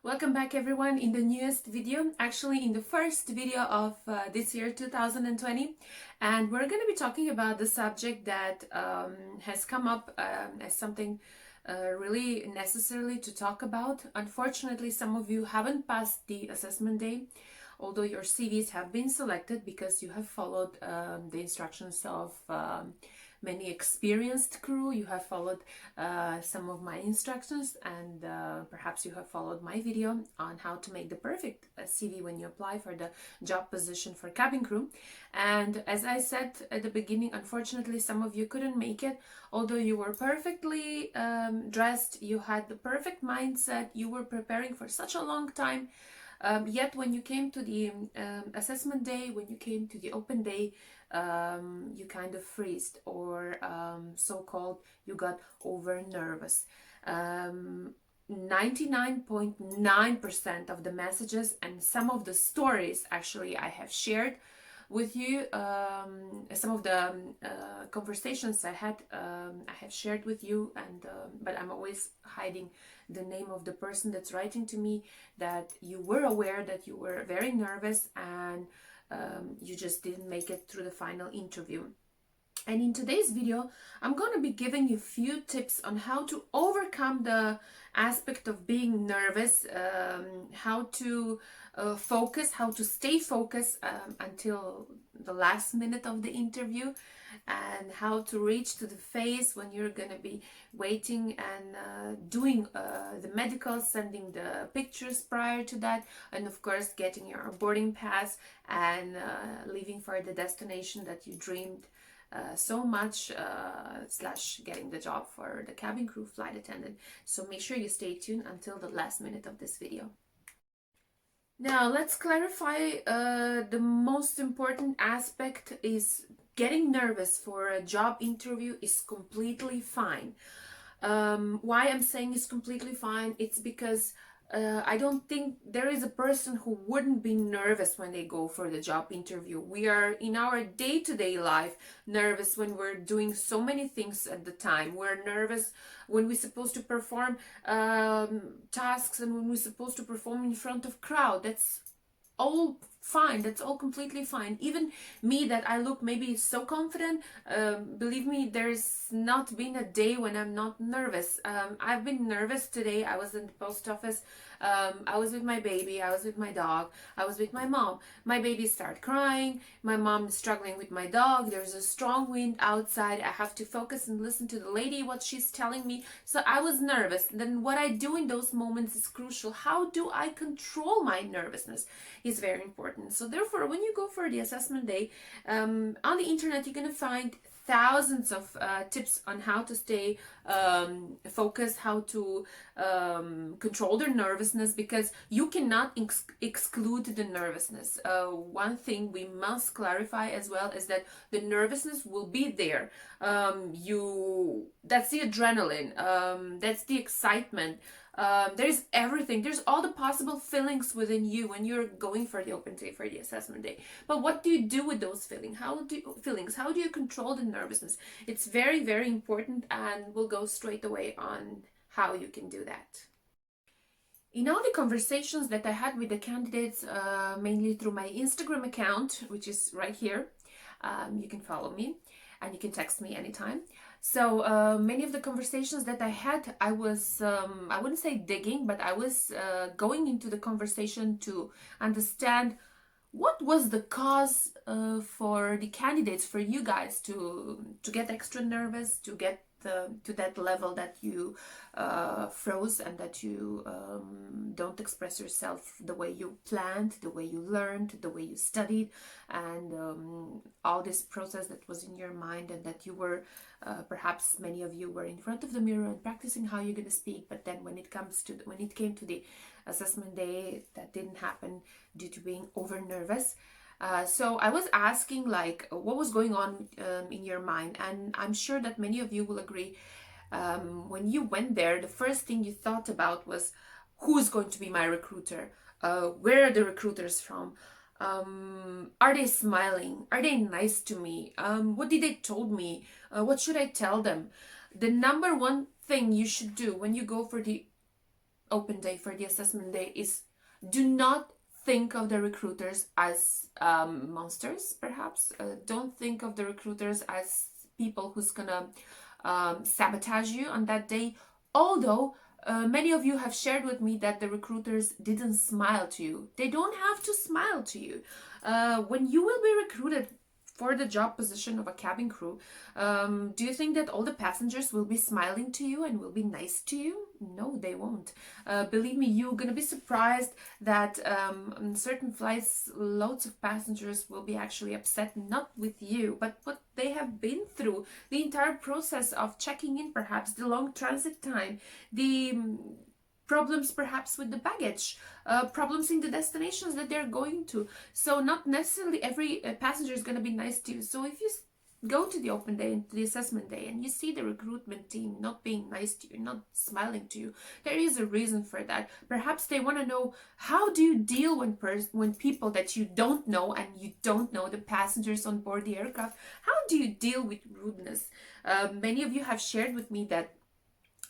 Welcome back everyone in the newest video, actually in the first video of this year 2020, and we're going to be talking about the subject that has come up as something really necessarily to talk about. Unfortunately, some of you haven't passed the assessment day, although your CVs have been selected because you have followed the instructions of many experienced crew. You have followed some of my instructions, and perhaps you have followed my video on how to make the perfect CV when you apply for the job position for cabin crew. And as I said at the beginning, unfortunately some of you couldn't make it, although you were perfectly dressed, you had the perfect mindset, you were preparing for such a long time. Yet when you came to the assessment day, when you came to the open day, you kind of freezed, or so-called you got over nervous. 99.9% of the messages and some of the stories actually I have shared with you, some of the conversations I have shared with you, and but I'm always hiding the name of the person that's writing to me, that you were aware that you were very nervous and you just didn't make it through the final interview. And in today's video, I'm going to be giving you a few tips on how to overcome the aspect of being nervous, how to focus, how to stay focused until the last minute of the interview, and how to reach to the phase when you're going to be waiting and doing the medical, sending the pictures prior to that, and of course getting your boarding pass and leaving for the destination that you dreamed so much, slash getting the job for the cabin crew flight attendant. So make sure you stay tuned until the last minute of this video. Now let's clarify the most important aspect is getting nervous for a job interview is completely fine. Why I'm saying it's completely fine, it's because I don't think there is a person who wouldn't be nervous when they go for the job interview. We are in our day-to-day life nervous when we're doing so many things at the time. We're nervous when we're supposed to perform tasks, and when we're supposed to perform in front of crowd. That's all fine, that's all completely fine. Even me, that I look maybe so confident, believe me, there's not been a day when I'm not nervous. I've been nervous today. I was in the post office, I was with my baby, I was with my dog, I was with my mom. My baby started crying, my mom is struggling with my dog, there's a strong wind outside, I have to focus and listen to the lady, what she's telling me. So I was nervous. Then what I do in those moments is crucial. How do I control my nervousness is very important. So therefore, when you go for the assessment day, on the internet you're going to find thousands of tips on how to stay focused, how to control their nervousness, because you cannot exclude the nervousness. One thing we must clarify as well is that the nervousness will be there. That's the adrenaline, that's the excitement. There's everything, there's all the possible feelings within you when you're going for the open day, for the assessment day. But what do you do with those feelings? How do you control the nervousness? It's very, very important, and we'll go straight away on how you can do that. In all the conversations that I had with the candidates, mainly through my Instagram account, which is right here, you can follow me and you can text me anytime. So many of the conversations that I had, I was, I wouldn't say digging, but I was going into the conversation to understand what was the cause for the candidates, for you guys to get extra nervous, to get to that level that you froze, and that you don't express yourself the way you planned, the way you learned, the way you studied, and all this process that was in your mind, and that you were perhaps many of you were in front of the mirror and practicing how you're going to speak, but then when it came to the assessment day, that didn't happen due to being over nervous. So I was asking, like, what was going on in your mind, and I'm sure that many of you will agree. When you went there, the first thing you thought about was, who's going to be my recruiter? Where are the recruiters from? Are they smiling? Are they nice to me? What did they told me? What should I tell them? The number one thing you should do when you go for the open day, for the assessment day, is do not think of the recruiters as monsters, perhaps. Don't think of the recruiters as people who's gonna sabotage you on that day. Although many of you have shared with me that the recruiters didn't smile to you. They don't have to smile to you. When you will be recruited for the job position of a cabin crew, do you think that all the passengers will be smiling to you and will be nice to you? No, they won't. Believe me, you're gonna be surprised that on certain flights, loads of passengers will be actually upset, not with you, but what they have been through, the entire process of checking in, perhaps the long transit time, the problems perhaps with the baggage, problems in the destinations that they're going to. So not necessarily every passenger is going to be nice to you. So if you go to the open day and the assessment day and you see the recruitment team not being nice to you, not smiling to you, there is a reason for that. Perhaps they want to know, how do you deal when people that you don't know, and you don't know the passengers on board the aircraft, how do you deal with rudeness? Many of you have shared with me that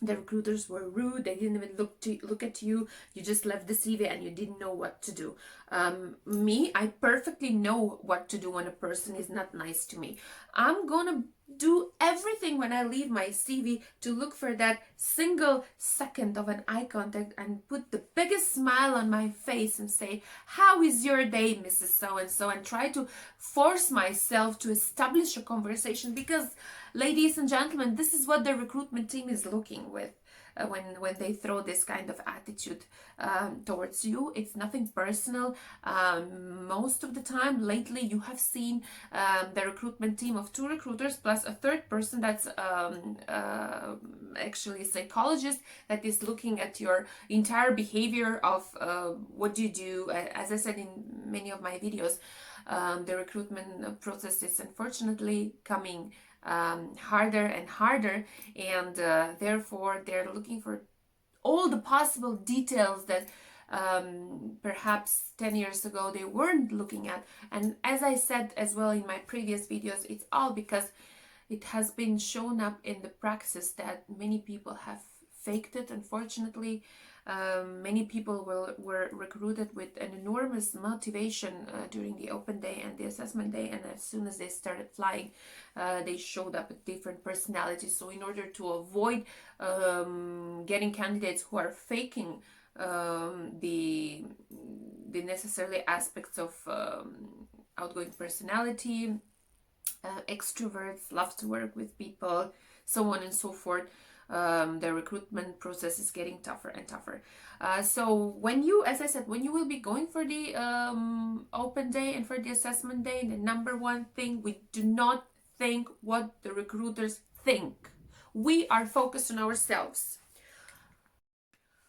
the recruiters were rude. They didn't even look at you. You just left the CV and you didn't know what to do. Me, I perfectly know what to do when a person is not nice to me. I'm gonna do everything when I leave my CV to look for that single second of an eye contact and put the biggest smile on my face and say, how is your day, Mrs. So-and-so, and try to force myself to establish a conversation, because, ladies and gentlemen, this is what the recruitment team is looking with. When they throw this kind of attitude towards you. It's nothing personal. Most of the time lately you have seen the recruitment team of 2 recruiters plus a third person that's actually a psychologist that is looking at your entire behavior of what do you do. As I said in many of my videos, the recruitment process is unfortunately coming harder and harder, and therefore they're looking for all the possible details that perhaps 10 years ago they weren't looking at. And as I said as well in my previous videos, it's all because it has been shown up in the praxis that many people have faked it, unfortunately. Many people were recruited with an enormous motivation during the open day and the assessment day, and as soon as they started flying, they showed up with different personalities. So in order to avoid getting candidates who are faking the necessary aspects of outgoing personality, extroverts, love to work with people, so on and so forth, the recruitment process is getting tougher and tougher. So when you, as I said, when you will be going for the open day and for the assessment day, the number one thing, we do not think what the recruiters think. We are focused on ourselves.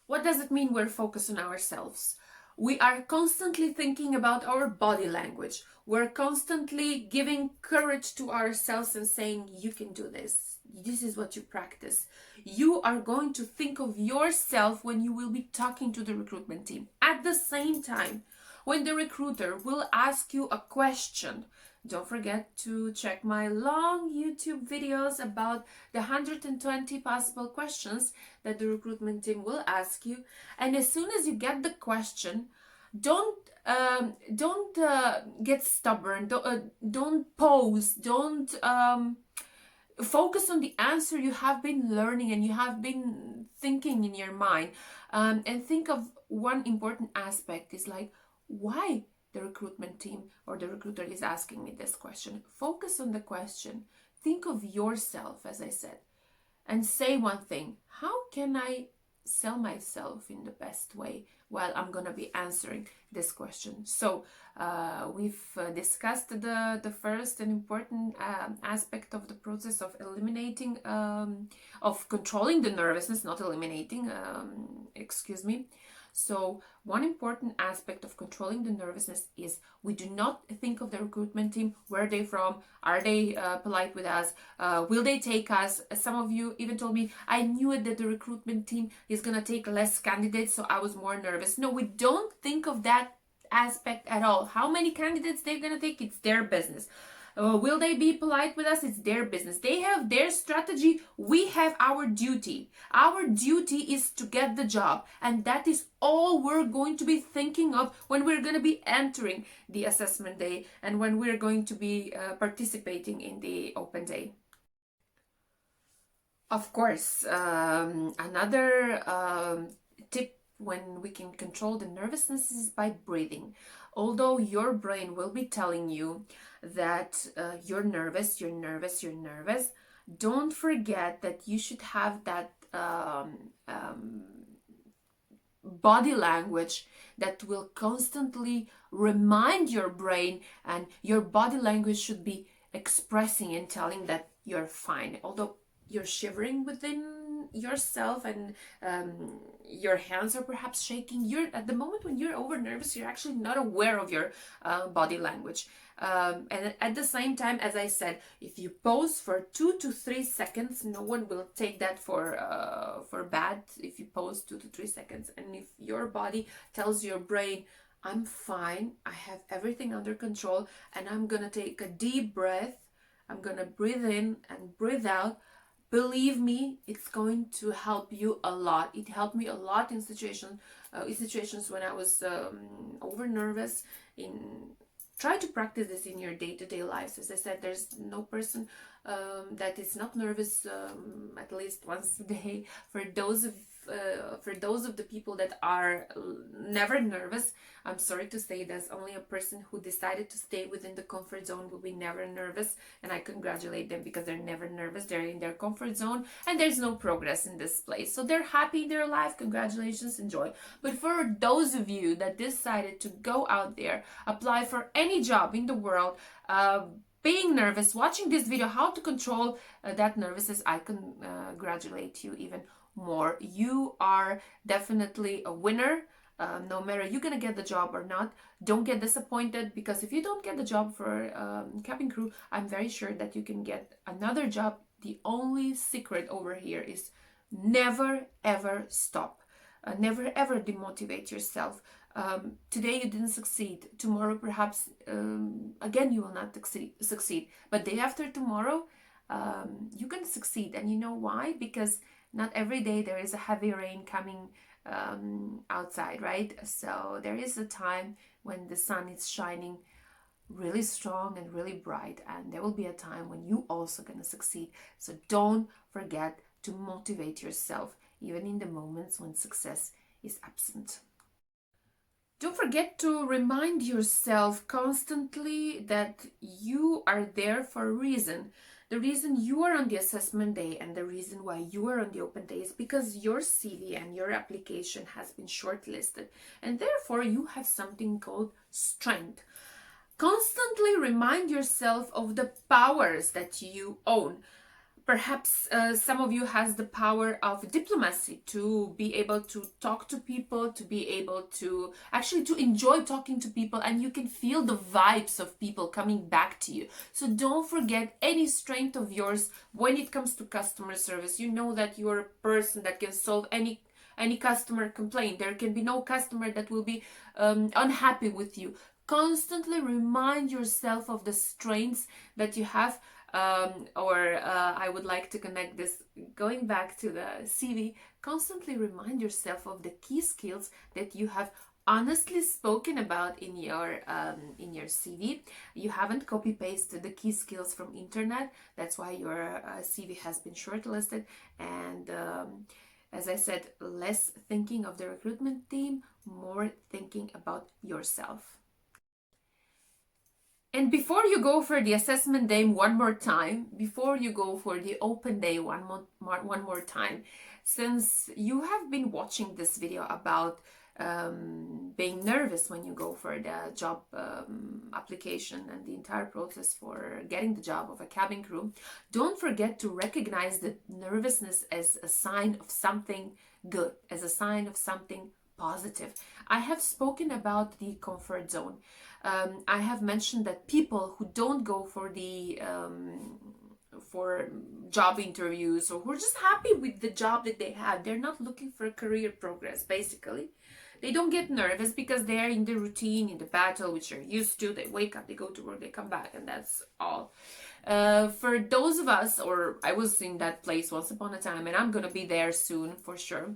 What does it mean we're focused on ourselves? We are constantly thinking about our body language. We're constantly giving courage to ourselves and saying, you can do this. This is what you practice. You are going to think of yourself when you will be talking to the recruitment team. At the same time, when the recruiter will ask you a question, don't forget to check my long YouTube videos about the 120 possible questions that the recruitment team will ask you. And as soon as you get the question, don't get stubborn. Don't pose. Don't focus on the answer you have been learning and you have been thinking in your mind, and think of one important aspect is like, why the recruitment team or the recruiter is asking me this question. Focus on the question. Think of yourself, as I said, and say one thing: how can I sell myself in the best way while I'm gonna be answering this question? So we've discussed the first and important aspect of the process of eliminating, of controlling the nervousness, not eliminating, excuse me. So one important aspect of controlling the nervousness is we do not think of the recruitment team. Where are they from? Are they polite with us? Will they take us? Some of you even told me, I knew it that the recruitment team is going to take less candidates, so I was more nervous. No, we don't think of that aspect at all. How many candidates they're going to take, it's their business. Will they be polite with us? It's their business. They have their strategy. We have our duty. Our duty is to get the job. And that is all we're going to be thinking of when we're going to be entering the assessment day and when we're going to be participating in the open day. Of course, another tip when we can control the nervousness is by breathing. Although your brain will be telling you that you're nervous, don't forget that you should have that body language that will constantly remind your brain, and your body language should be expressing and telling that you're fine. Although you're shivering within yourself and your hands are perhaps shaking, you're at the moment when you're over nervous, you're actually not aware of your body language. And at the same time, as I said, if you pose for 2 to 3 seconds, no one will take that for bad. If you pose 2 to 3 seconds, and if your body tells your brain, I'm fine, I have everything under control, and I'm gonna take a deep breath, I'm gonna breathe in and breathe out, believe me, it's going to help you a lot. It helped me a lot in situations when I was over nervous. Try to practice this in your day-to-day lives. As I said, there's no person that is not nervous at least once a day. For those of the people that are never nervous, I'm sorry to say there's only a person who decided to stay within the comfort zone will be never nervous, and I congratulate them because they're never nervous. They're in their comfort zone and there's no progress in this place, so they're happy in their life. Congratulations, enjoy. But for those of you that decided to go out there, apply for any job in the world, being nervous, watching this video, how to control that nervousness, I congratulate you even more. You are definitely a winner. No matter you're gonna get the job or not, don't get disappointed, because if you don't get the job for cabin crew, I'm very sure that you can get another job. The only secret over here is never ever stop. Never ever demotivate yourself. Today you didn't succeed. Tomorrow perhaps again you will not succeed. But day after tomorrow you can succeed. And you know why? Because not every day there is a heavy rain coming outside, right? So there is a time when the sun is shining really strong and really bright, and there will be a time when you also gonna succeed. So don't forget to motivate yourself even in the moments when success is absent. Don't forget to remind yourself constantly that you are there for a reason. The reason you are on the assessment day and the reason why you are on the open day is because your CV and your application has been shortlisted, and therefore you have something called strength. Constantly remind yourself of the powers that you own. Perhaps some of you has the power of diplomacy, to be able to talk to people, to be able to actually to enjoy talking to people, and you can feel the vibes of people coming back to you. So don't forget any strength of yours when it comes to customer service. You know that you're a person that can solve any customer complaint. There can be no customer that will be unhappy with you. Constantly remind yourself of the strengths that you have. I would like to connect this going back to the CV. Constantly remind yourself of the key skills that you have honestly spoken about in your CV. You haven't copy pasted the key skills from internet. That's why your CV has been shortlisted. And as I said, less thinking of the recruitment team, more thinking about yourself. And before you go for the assessment day one more time, before you go for the open day one more time, since you have been watching this video about being nervous when you go for the job application and the entire process for getting the job of a cabin crew, don't forget to recognize the nervousness as a sign of something good, as a sign of something positive. I have spoken about the comfort zone. I have mentioned that people who don't go for the for job interviews, or who are just happy with the job that they have, they're not looking for career progress basically. They don't get nervous because they are in the routine, in the battle, which they're used to. They wake up, they go to work, they come back, and that's all. For those of us, or I was in that place once upon a time, and I'm gonna be there soon for sure,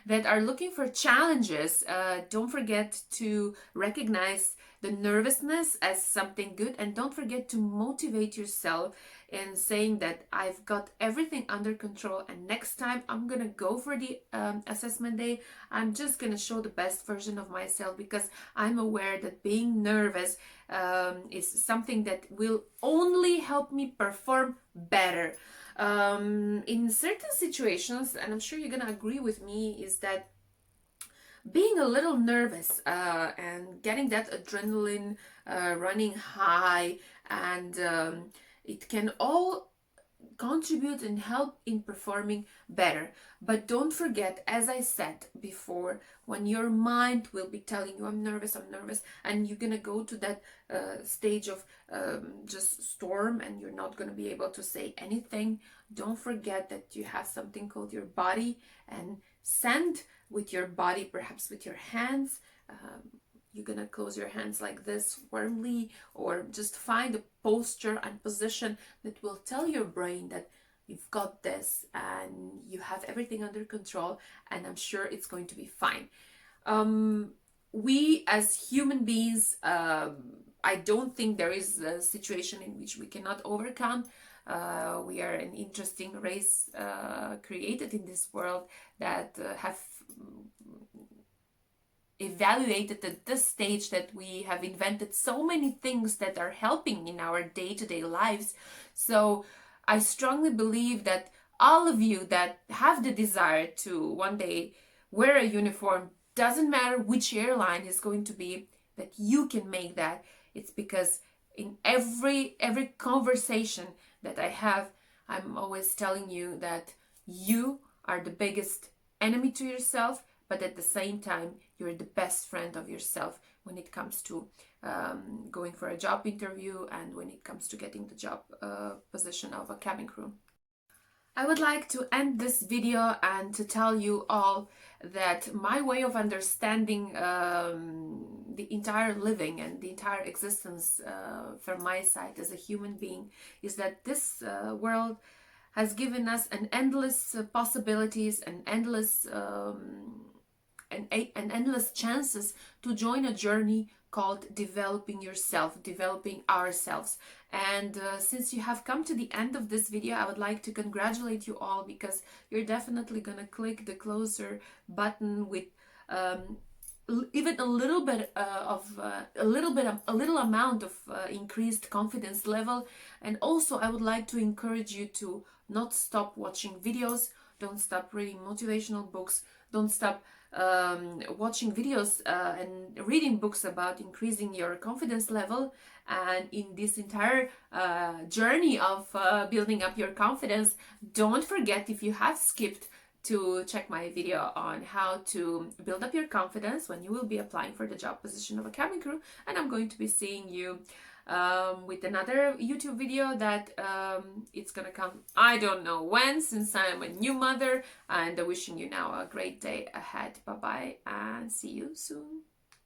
that are looking for challenges, don't forget to recognize the nervousness as something good, and don't forget to motivate yourself in saying that I've got everything under control, and next time I'm gonna go for the assessment day. I'm just gonna show the best version of myself, because I'm aware that being nervous is something that will only help me perform better. In certain situations, and I'm sure you're gonna agree with me, is that being a little nervous and getting that adrenaline running high, and it can all contribute and help in performing better. But don't forget, as I said before, when your mind will be telling you, I'm nervous, and you're gonna go to that stage of just storm, and you're not gonna be able to say anything, don't forget that you have something called your body, and send with your body, perhaps with your hands. You're gonna close your hands like this warmly, or just find a posture and position that will tell your brain that you've got this and you have everything under control, and I'm sure it's going to be fine. We as human beings, I don't think there is a situation in which we cannot overcome. We are an interesting race created in this world that have evaluated at this stage that we have invented so many things that are helping in our day-to-day lives. So I strongly believe that all of you that have the desire to one day wear a uniform, doesn't matter which airline is going to be, that you can make that. It's because in every conversation that I have, I'm always telling you that you are the biggest enemy to yourself, but at the same time, you're the best friend of yourself when it comes to going for a job interview, and when it comes to getting the job position of a cabin crew. I would like to end this video and to tell you all that my way of understanding the entire living and the entire existence from my side as a human being is that this world has given us an endless possibilities and endless endless chances to join a journey called developing yourself, developing ourselves. And since you have come to the end of this video, I would like to congratulate you all, because you're definitely gonna click the closer button with even a little bit a little amount of increased confidence level. And also I would like to encourage you to not stop watching videos, don't stop reading motivational books, don't stop watching videos and reading books about increasing your confidence level. And in this entire journey of building up your confidence, don't forget, if you have skipped, to check my video on how to build up your confidence when you will be applying for the job position of a cabin crew. And I'm going to be seeing you with another YouTube video that it's gonna come, I don't know when, since I'm a new mother. And wishing you now a great day ahead. Bye bye, and see you soon.